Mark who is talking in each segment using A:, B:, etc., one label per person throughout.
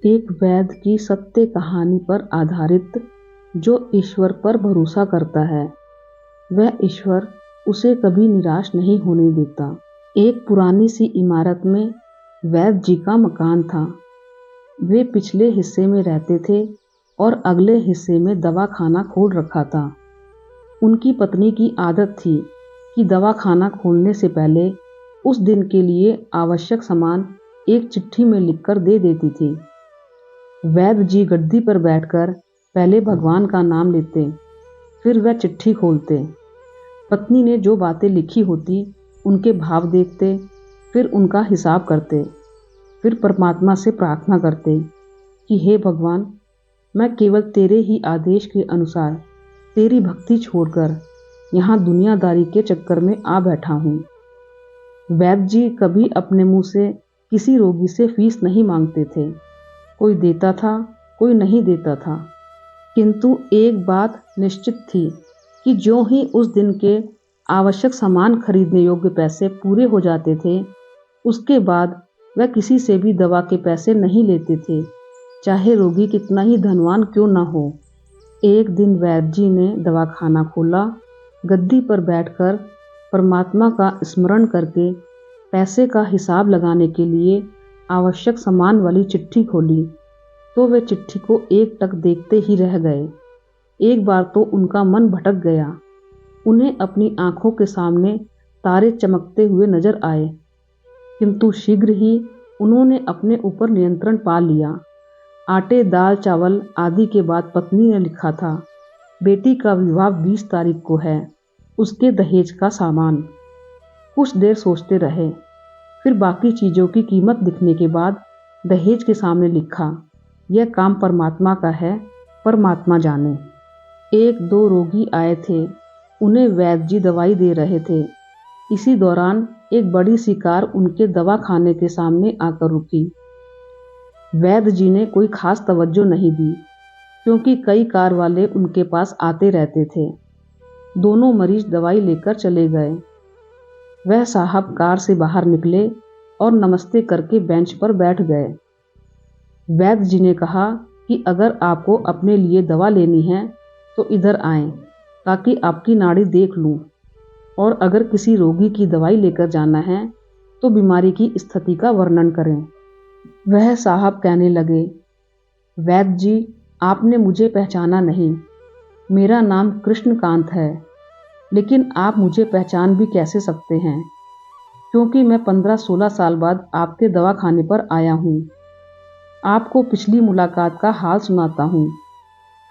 A: एक वैद्य की सत्य कहानी पर आधारित जो ईश्वर पर भरोसा करता है वह ईश्वर उसे कभी निराश नहीं होने देता। एक पुरानी सी इमारत में वैद्य जी का मकान था। वे पिछले हिस्से में रहते थे और अगले हिस्से में दवा खाना खोल रखा था। उनकी पत्नी की आदत थी कि दवा खाना खोलने से पहले उस दिन के लिए आवश्यक सामान एक चिट्ठी में लिखकर दे देती थी। वैद्य जी गद्दी पर बैठकर पहले भगवान का नाम लेते, फिर वह चिट्ठी खोलते। पत्नी ने जो बातें लिखी होती उनके भाव देखते, फिर उनका हिसाब करते, फिर परमात्मा से प्रार्थना करते कि हे भगवान, मैं केवल तेरे ही आदेश के अनुसार तेरी भक्ति छोड़कर यहाँ दुनियादारी के चक्कर में आ बैठा हूँ। वैद्य जी कभी अपने मुंह से किसी रोगी से फीस नहीं मांगते थे। कोई देता था, कोई नहीं देता था, किंतु एक बात निश्चित थी कि जो ही उस दिन के आवश्यक सामान खरीदने योग्य पैसे पूरे हो जाते थे, उसके बाद वह किसी से भी दवा के पैसे नहीं लेते थे, चाहे रोगी कितना ही धनवान क्यों न हो। एक दिन वैद्य जी ने दवाखाना खोला, गद्दी पर बैठकर परमात्मा का स्मरण करके पैसे का हिसाब लगाने के लिए आवश्यक सामान वाली चिट्ठी खोली तो वे चिट्ठी को एकटक देखते ही रह गए। एक बार तो उनका मन भटक गया। उन्हें अपनी आंखों के सामने तारे चमकते हुए नजर आए, किंतु शीघ्र ही उन्होंने अपने ऊपर नियंत्रण पा लिया। आटे, दाल, चावल आदि के बाद पत्नी ने लिखा था, बेटी का विवाह 20 तारीख को है, उसके दहेज का सामान। कुछ देर सोचते रहे, फिर बाकी चीज़ों की कीमत लिखने के बाद दहेज के सामने लिखा, यह काम परमात्मा का है, परमात्मा जाने। एक दो रोगी आए थे, उन्हें वैद्य जी दवाई दे रहे थे। इसी दौरान एक बड़ी सी कार उनके दवा खाने के सामने आकर रुकी। वैद्य जी ने कोई खास तवज्जो नहीं दी, क्योंकि कई कार वाले उनके पास आते रहते थे। दोनों मरीज दवाई लेकर चले गए। वह साहब कार से बाहर निकले और नमस्ते करके बेंच पर बैठ गए। वैद्य जी ने कहा कि अगर आपको अपने लिए दवा लेनी है तो इधर आएं, ताकि आपकी नाड़ी देख लूं, और अगर किसी रोगी की दवाई लेकर जाना है तो बीमारी की स्थिति का वर्णन करें। वह साहब कहने लगे, वैद्य जी, आपने मुझे पहचाना नहीं। मेरा नाम कृष्णकांत है, लेकिन आप मुझे पहचान भी कैसे सकते हैं, क्योंकि मैं 15-16 साल बाद आपके दवा खाने पर आया हूँ। आपको पिछली मुलाकात का हाल सुनाता हूँ,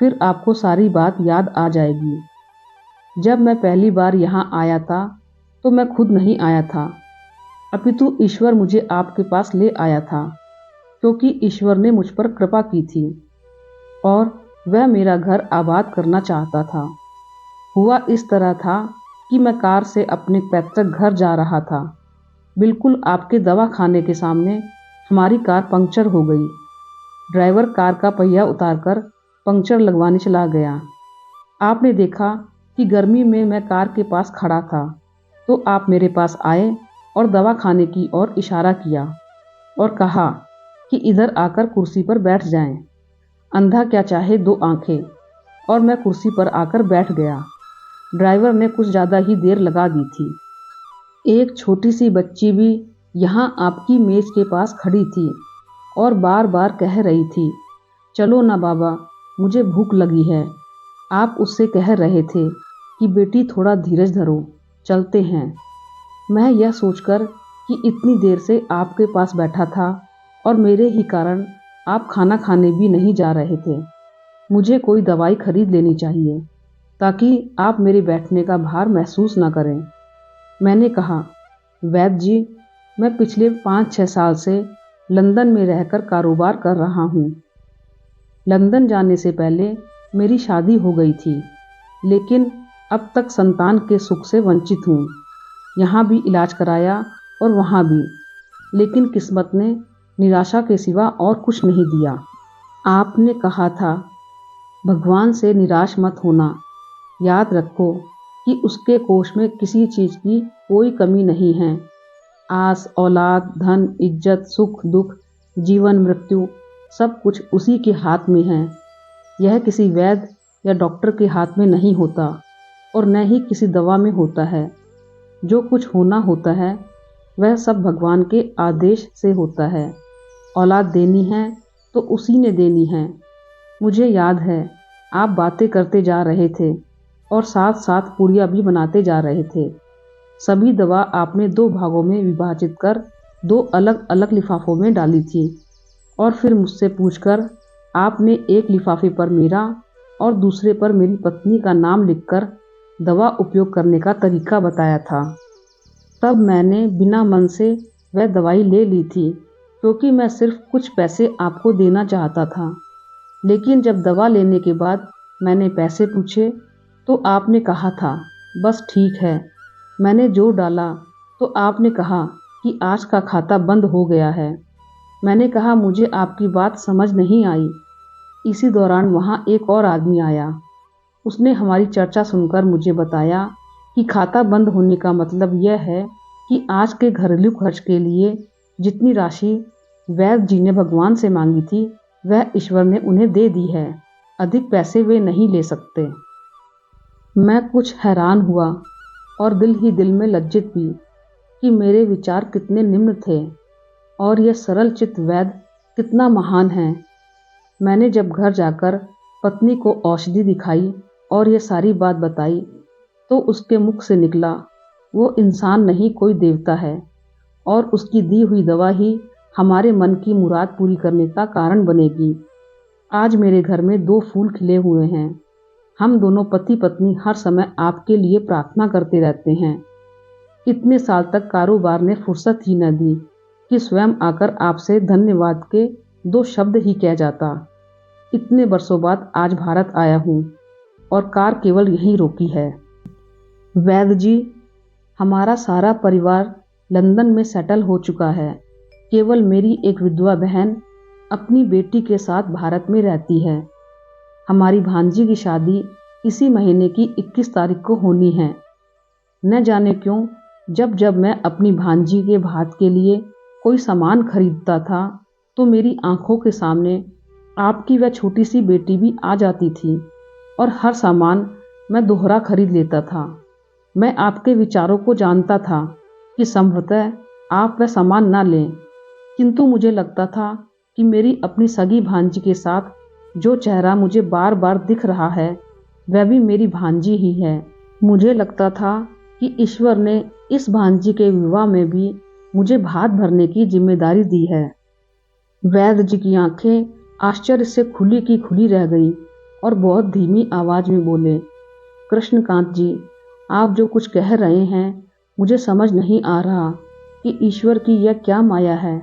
A: फिर आपको सारी बात याद आ जाएगी। जब मैं पहली बार यहाँ आया था तो मैं खुद नहीं आया था, अपितु ईश्वर मुझे आपके पास ले आया था, क्योंकि ईश्वर ने मुझ पर कृपा की थी और वह मेरा घर आबाद करना चाहता था। हुआ इस तरह था कि मैं कार से अपने पैतृक घर जा रहा था। बिल्कुल आपके दवा खाने के सामने हमारी कार पंक्चर हो गई। ड्राइवर कार का पहिया उतारकर पंक्चर लगवाने चला गया। आपने देखा कि गर्मी में मैं कार के पास खड़ा था, तो आप मेरे पास आए और दवा खाने की ओर इशारा किया और कहा कि इधर आकर कुर्सी पर बैठ जाएं। अंधा क्या चाहे दो आंखें, और मैं कुर्सी पर आकर बैठ गया। ड्राइवर ने कुछ ज़्यादा ही देर लगा दी थी। एक छोटी सी बच्ची भी यहाँ आपकी मेज के पास खड़ी थी और बार बार कह रही थी, चलो ना बाबा, मुझे भूख लगी है। आप उससे कह रहे थे कि बेटी थोड़ा धीरज धरो, चलते हैं। मैं यह सोचकर कि इतनी देर से आपके पास बैठा था और मेरे ही कारण आप खाना खाने भी नहीं जा रहे थे, मुझे कोई दवाई खरीद लेनी चाहिए ताकि आप मेरे बैठने का भार महसूस ना करें। मैंने कहा, वैद्य जी, मैं पिछले 5-6 साल से लंदन में रहकर कारोबार कर रहा हूँ। लंदन जाने से पहले मेरी शादी हो गई थी, लेकिन अब तक संतान के सुख से वंचित हूँ। यहाँ भी इलाज कराया और वहाँ भी, लेकिन किस्मत ने निराशा के सिवा और कुछ नहीं दिया। आपने कहा था, भगवान से निराश मत होना, याद रखो कि उसके कोष में किसी चीज़ की कोई कमी नहीं है। आस, औलाद, धन, इज्जत, सुख, दुख, जीवन, मृत्यु सब कुछ उसी के हाथ में है। यह किसी वैद्य या डॉक्टर के हाथ में नहीं होता और न ही किसी दवा में होता है। जो कुछ होना होता है वह सब भगवान के आदेश से होता है। औलाद देनी है तो उसी ने देनी है। मुझे याद है आप बातें करते जा रहे थे और साथ साथ पूड़ियाँ भी बनाते जा रहे थे। सभी दवा आपने 2 भागों में विभाजित कर 2 अलग अलग लिफाफों में डाली थी और फिर मुझसे पूछकर आपने एक लिफाफे पर मेरा और दूसरे पर मेरी पत्नी का नाम लिखकर दवा उपयोग करने का तरीका बताया था। तब मैंने बिना मन से वह दवाई ले ली थी क्योंकि मैं सिर्फ कुछ पैसे आपको देना चाहता था। लेकिन जब दवा लेने के बाद मैंने पैसे पूछे तो आपने कहा था बस ठीक है। मैंने जोर डाला तो आपने कहा कि आज का खाता बंद हो गया है। मैंने कहा मुझे आपकी बात समझ नहीं आई। इसी दौरान वहाँ एक और आदमी आया। उसने हमारी चर्चा सुनकर मुझे बताया कि खाता बंद होने का मतलब यह है कि आज के घरेलू खर्च के लिए जितनी राशि वैद्य जी ने भगवान से मांगी थी वह ईश्वर ने उन्हें दे दी है। अधिक पैसे वे नहीं ले सकते। मैं कुछ हैरान हुआ और दिल ही दिल में लज्जित भी कि मेरे विचार कितने निम्न थे और यह सरल चित्त वैद्य कितना महान है। मैंने जब घर जाकर पत्नी को औषधि दिखाई और यह सारी बात बताई तो उसके मुख से निकला वो इंसान नहीं कोई देवता है और उसकी दी हुई दवा ही हमारे मन की मुराद पूरी करने का कारण बनेगी। आज मेरे घर में 2 फूल खिले हुए हैं। हम दोनों पति पत्नी हर समय आपके लिए प्रार्थना करते रहते हैं। इतने साल तक कारोबार ने फुर्सत ही न दी कि स्वयं आकर आपसे धन्यवाद के 2 शब्द ही कह जाता। इतने वर्षों बाद आज भारत आया हूँ और कार केवल यहीं रोकी है। वैद्य जी, हमारा सारा परिवार लंदन में सेटल हो चुका है। केवल मेरी एक विधवा बहन अपनी बेटी के साथ भारत में रहती है। हमारी भांजी की शादी इसी महीने की 21 तारीख को होनी है। न जाने क्यों जब जब मैं अपनी भांजी के भात के लिए कोई सामान खरीदता था तो मेरी आंखों के सामने आपकी वह छोटी सी बेटी भी आ जाती थी और हर सामान मैं दोहरा खरीद लेता था। मैं आपके विचारों को जानता था कि संभवतः आप वह सामान ना लें, किंतु मुझे लगता था कि मेरी अपनी सगी भांजी के साथ जो चेहरा मुझे बार बार दिख रहा है वह भी मेरी भांजी ही है। मुझे लगता था कि ईश्वर ने इस भांजी के विवाह में भी मुझे भात भरने की जिम्मेदारी दी है। वैद्य जी की आंखें आश्चर्य से खुली की खुली रह गई और बहुत धीमी आवाज में बोले, कृष्णकांत जी, आप जो कुछ कह रहे हैं मुझे समझ नहीं आ रहा कि ईश्वर की यह क्या माया है।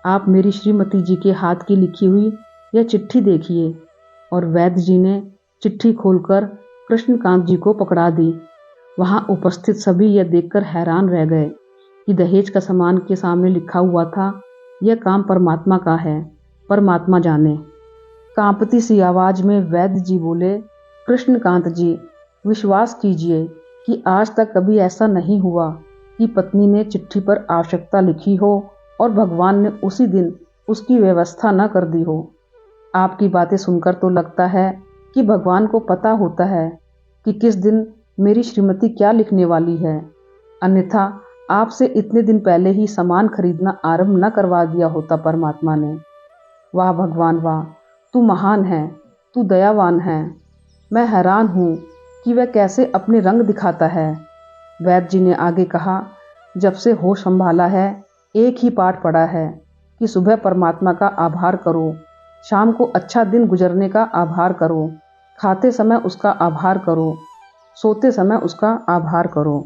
A: आप मेरी श्रीमती जी के हाथ की लिखी हुई यह चिट्ठी देखिए। और वैद्य जी ने चिट्ठी खोलकर कृष्णकांत जी को पकड़ा दी। वहाँ उपस्थित सभी यह देखकर हैरान रह गए कि दहेज का सामान के सामने लिखा हुआ था, यह काम परमात्मा का है, परमात्मा जाने। कांपती सी आवाज में वैद्य जी बोले, कृष्णकांत जी, विश्वास कीजिए कि आज तक कभी ऐसा नहीं हुआ कि पत्नी ने चिट्ठी पर आवश्यकता लिखी हो और भगवान ने उसी दिन उसकी व्यवस्था न कर दी हो। आपकी बातें सुनकर तो लगता है कि भगवान को पता होता है कि किस दिन मेरी श्रीमती क्या लिखने वाली है, अन्यथा आपसे इतने दिन पहले ही सामान खरीदना आरंभ न करवा दिया होता परमात्मा ने। वाह भगवान वाह, तू महान है, तू दयावान है। मैं हैरान हूँ कि वह कैसे अपने रंग दिखाता है। वैद्य जी ने आगे कहा, जब से होश संभाला है एक ही पाठ पढ़ा है कि सुबह परमात्मा का आभार करो, शाम को अच्छा दिन गुजरने का आभार करो, खाते समय उसका आभार करो, सोते समय उसका आभार करो।